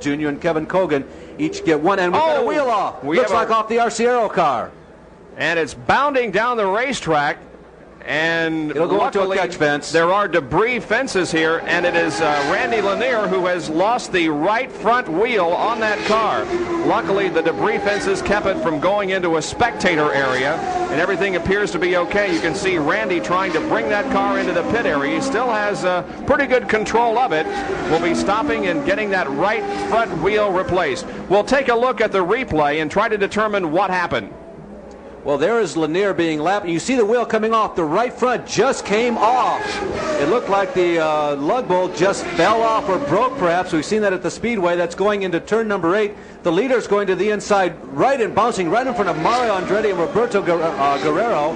Jr. and Kevin Cogan each get one, and we got a wheel off. Looks like off the Arciero car. And it's bounding down the racetrack. And it'll go into a catch fence. There are debris fences here, and it is Randy Lanier who has lost the right front wheel on that car. Luckily, the debris fences kept it from going into a spectator area, and everything appears to be okay. You can see Randy trying to bring that car into the pit area. He still has pretty good control of it. We'll be stopping and getting that right front wheel replaced. We'll take a look at the replay and try to determine what happened. Well, there is Lanier being lapped. You see the wheel coming off. The right front just came off. It looked like the lug bolt just fell off or broke, perhaps. We've seen that at the Speedway. That's going into turn number 8. The leader's going to the inside right and bouncing right in front of Mario Andretti and Roberto Guerrero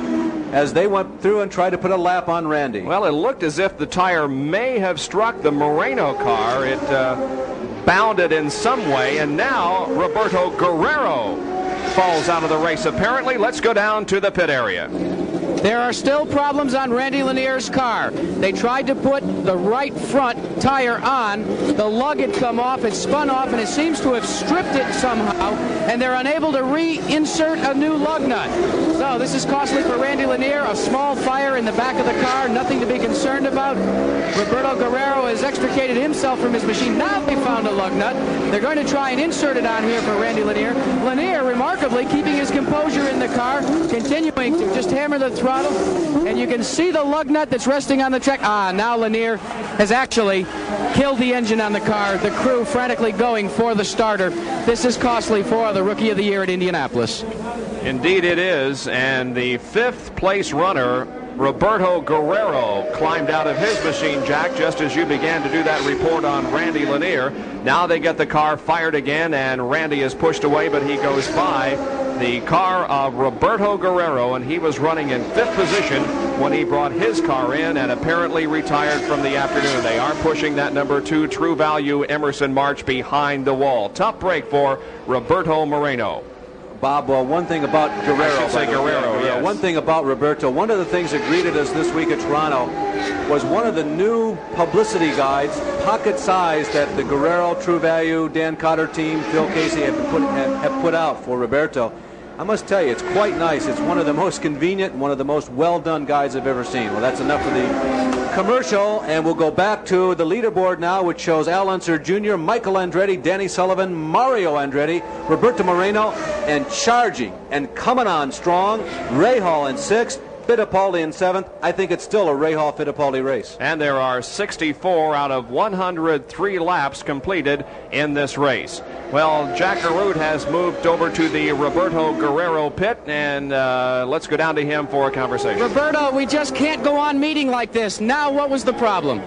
as they went through and tried to put a lap on Randy. Well, it looked as if the tire may have struck the Moreno car. It bounded in some way, and now Roberto Guerrero falls out of the race apparently. Let's go down to the pit area. There are still problems on Randy Lanier's car. They tried to put the right front tire on. The lug had come off, it spun off, and it seems to have stripped it somehow, and they're unable to reinsert a new lug nut. So this is costly for Randy Lanier. A small fire in the back of the car, nothing to be concerned about. Roberto Guerrero has extricated himself from his machine. Now they found a lug nut. They're going to try and insert it on here for Randy Lanier. Lanier, remarkably, keeping his composure in the car, continuing to just hammer the throttle, and you can see the lug nut that's resting on the track. Now Lanier has actually killed the engine on the car. The crew frantically going for the starter. This is costly for the Rookie of the Year at Indianapolis. Indeed it is, and the 5th place runner, Roberto Guerrero, climbed out of his machine, Jack, just as you began to do that report on Randy Lanier. Now they get the car fired again, and Randy is pushed away, but he goes by the car of Roberto Guerrero, and he was running in 5th position when he brought his car in and apparently retired from the afternoon. They are pushing that number 2 True Value Emerson March behind the wall. Tough break for Roberto Moreno. Bob, one thing about Guerrero. I should say Guerrero, yes. One thing about Roberto. One of the things that greeted us this week at Toronto was one of the new publicity guides, pocket size, that the Guerrero, True Value, Dan Cotter team, Phil Casey have put out for Roberto. I must tell you, it's quite nice. It's one of the most convenient and one of the most well-done guides I've ever seen. Well, that's enough for the commercial, and we'll go back to the leaderboard now, which shows Al Unser Jr., Michael Andretti, Danny Sullivan, Mario Andretti, Roberto Moreno, and charging and coming on strong, Ray Hall in 6th, Fittipaldi in 7th. I think it's still a Ray Hall Fittipaldi race. And there are 64 out of 103 laps completed in this race. Well, Jack Arute has moved over to the Roberto Guerrero pit, and let's go down to him for a conversation. Roberto, we just can't go on meeting like this. Now, what was the problem?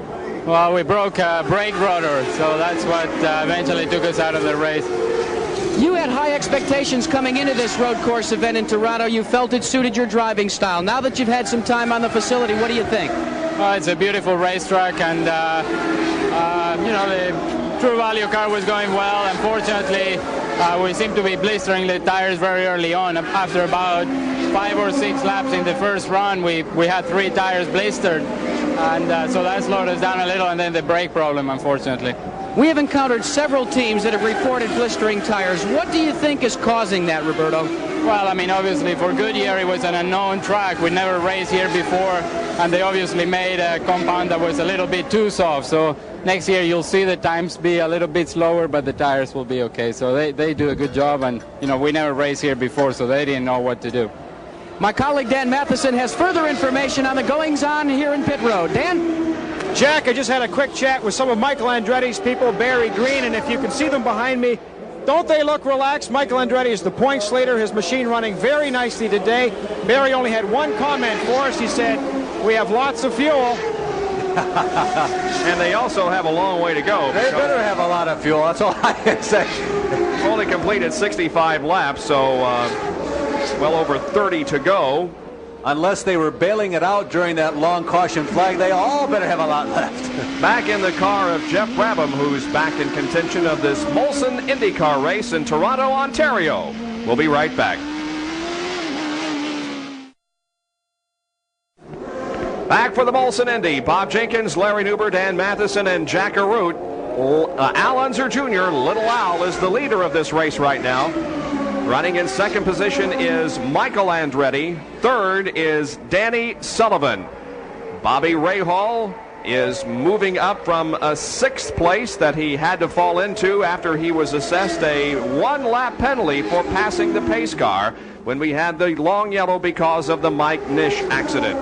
Well, we broke a brake rotor, so that's what eventually took us out of the race. You had high expectations coming into this road course event in Toronto. You felt it suited your driving style. Now that you've had some time on the facility, what do you think? It's a beautiful racetrack, and the True Value car was going well. Unfortunately, we seemed to be blistering the tires very early on. After about 5 or 6 laps in the first run, we had 3 tires blistered, and so that slowed us down a little, and then the brake problem, unfortunately. We have encountered several teams that have reported blistering tires. What do you think is causing that, Roberto? Well, I mean, obviously for Goodyear it was an unknown track. We never raced here before, and they obviously made a compound that was a little bit too soft. So next year you'll see the times be a little bit slower, but the tires will be okay. So they do a good job, and we never raced here before, so they didn't know what to do. My colleague Dan Matheson has further information on the goings-on here in pit road. Dan? Jack, I just had a quick chat with some of Michael Andretti's people, Barry Green, and if you can see them behind me, don't they look relaxed? Michael Andretti is the points leader, his machine running very nicely today. Barry only had one comment for us. He said, "We have lots of fuel." And they also have a long way to go. They better have a lot of fuel, that's all I can say. Only completed 65 laps, so well over 30 to go. Unless they were bailing it out during that long caution flag, they all better have a lot left. Back in the car of Jeff Brabham, who's back in contention of this Molson IndyCar race in Toronto, Ontario. We'll be right back. Back for the Molson Indy. Bob Jenkins, Larry Newber, Dan Matheson, and Jack Arute. Al Unser Jr., Little Al, is the leader of this race right now. Running in second position is Michael Andretti. Third is Danny Sullivan. Bobby Rahal is moving up from a sixth place that he had to fall into after he was assessed a one-lap penalty for passing the pace car when we had the long yellow because of the Mike Nish accident.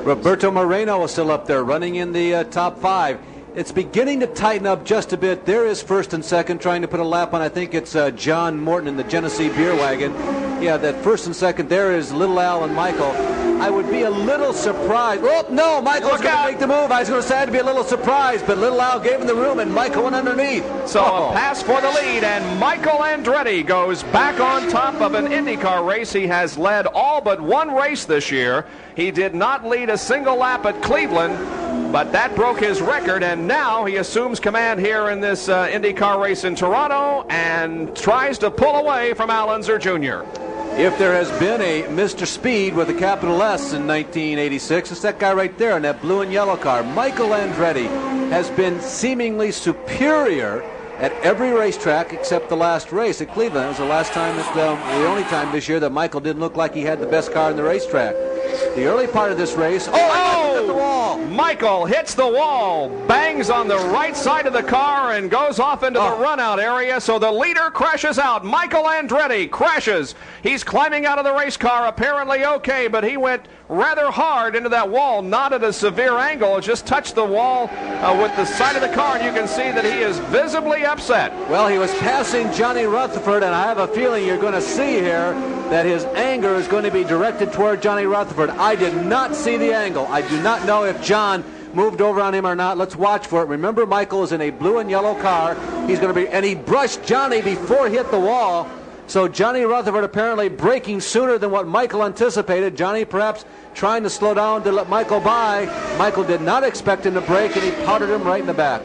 Roberto Moreno is still up there running in the top 5. It's beginning to tighten up just a bit. There is first and second trying to put a lap on. I think it's John Morton in the Genesee Beer Wagon. Yeah, that first and second there is Little Al and Michael. I would be a little surprised. Oh, no, Michael's going to make the move. I was going to say I'd be a little surprised, but Little Al gave him the room, and Michael went underneath. So a pass for the lead, and Michael Andretti goes back on top of an IndyCar race. He has led all but one race this year. He did not lead a single lap at Cleveland, but that broke his record, and now he assumes command here in this IndyCar race in Toronto and tries to pull away from Al Unser Jr. If there has been a Mr. Speed with a capital S in 1986, it's that guy right there in that blue and yellow car. Michael Andretti has been seemingly superior at every racetrack except the last race at Cleveland. It was the last time, the only time this year that Michael didn't look like he had the best car in the racetrack. The early part of this race, hit the wall. Michael hits the wall, bangs on the right side of the car, and goes off into the run-out area, so the leader crashes out. Michael Andretti crashes. He's climbing out of the race car, apparently okay, but he went rather hard into that wall, not at a severe angle. It just touched the wall with the side of the car, and you can see that he is visibly upset. Well, he was passing Johnny Rutherford, and I have a feeling you're going to see here that his anger is going to be directed toward Johnny Rutherford. I did not see the angle. I do not know if John moved over on him or not. Let's watch for it. Remember, Michael is in a blue and yellow car. He's going to be, and he brushed Johnny before he hit the wall. So Johnny Rutherford apparently braking sooner than what Michael anticipated. Johnny perhaps trying to slow down to let Michael by. Michael did not expect him to brake, and he powdered him right in the back.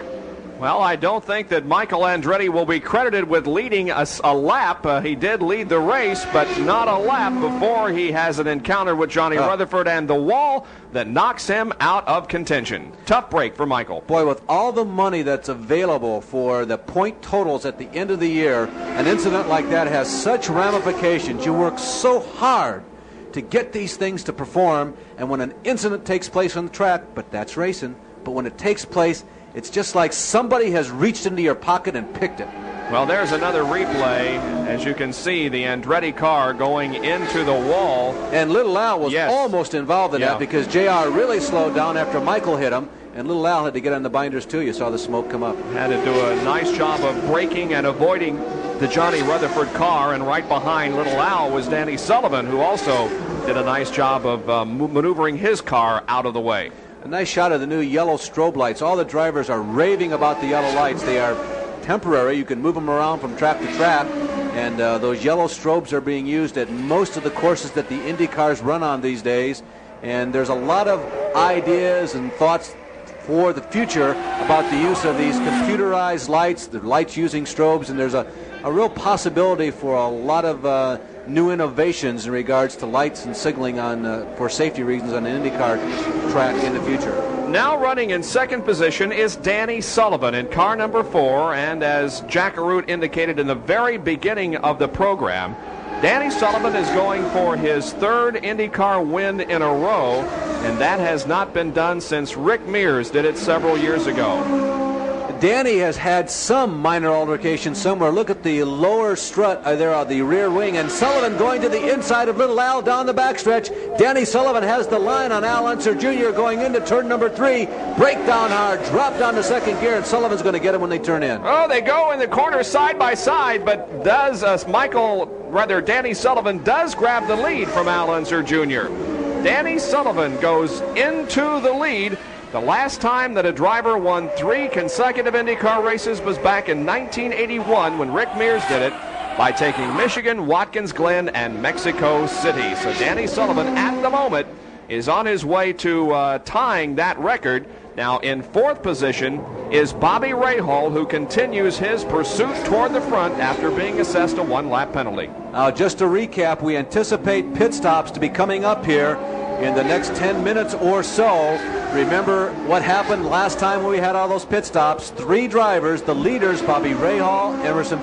Well, I don't think that Michael Andretti will be credited with leading a lap. He did lead the race, but not a lap before he has an encounter with Johnny Rutherford and the wall that knocks him out of contention. Tough break for Michael. Boy, with all the money that's available for the point totals at the end of the year, an incident like that has such ramifications. You work so hard to get these things to perform, and when an incident takes place on the track, but that's racing, but when it takes place, it's just like somebody has reached into your pocket and picked it. Well, there's another replay. As you can see, the Andretti car going into the wall. And Little Al was almost involved in that because JR really slowed down after Michael hit him. And Little Al had to get on the binders, too. You saw the smoke come up. Had to do a nice job of braking and avoiding the Johnny Rutherford car. And right behind Little Al was Danny Sullivan, who also did a nice job of maneuvering his car out of the way. A nice shot of the new yellow strobe lights. All the drivers are raving about the yellow lights. They are temporary. You can move them around from track to track. And those yellow strobes are being used at most of the courses that the Indy cars run on these days. And there's a lot of ideas and thoughts for the future about the use of these computerized lights, the lights using strobes. And there's a real possibility for a lot of new innovations in regards to lights and signaling on for safety reasons on an IndyCar track in the future. Now running in second position is Danny Sullivan in car number 4, and as Jack Arute indicated in the very beginning of the program, Danny Sullivan is going for his third IndyCar win in a row, and that has not been done since Rick Mears did it several years ago. Danny has had some minor altercation somewhere. Look at the lower strut there on the rear wing, and Sullivan going to the inside of Little Al down the backstretch. Danny Sullivan has the line on Al Unser Jr. going into turn number 3. Break down hard, drop down to second gear, and Sullivan's going to get him when they turn in. Oh, they go in the corner side by side, but does Danny Sullivan does grab the lead from Al Unser Jr. Danny Sullivan goes into the lead. The last time that a driver won 3 consecutive IndyCar races was back in 1981 when Rick Mears did it by taking Michigan, Watkins Glen, and Mexico City. So Danny Sullivan, at the moment, is on his way to tying that record. Now in 4th position is Bobby Rahal, who continues his pursuit toward the front after being assessed a 1-lap penalty. Now just to recap, we anticipate pit stops to be coming up here. in the next 10 minutes or so. Remember what happened last time when we had all those pit stops. 3 drivers, the leaders, Bobby Rahal, Emerson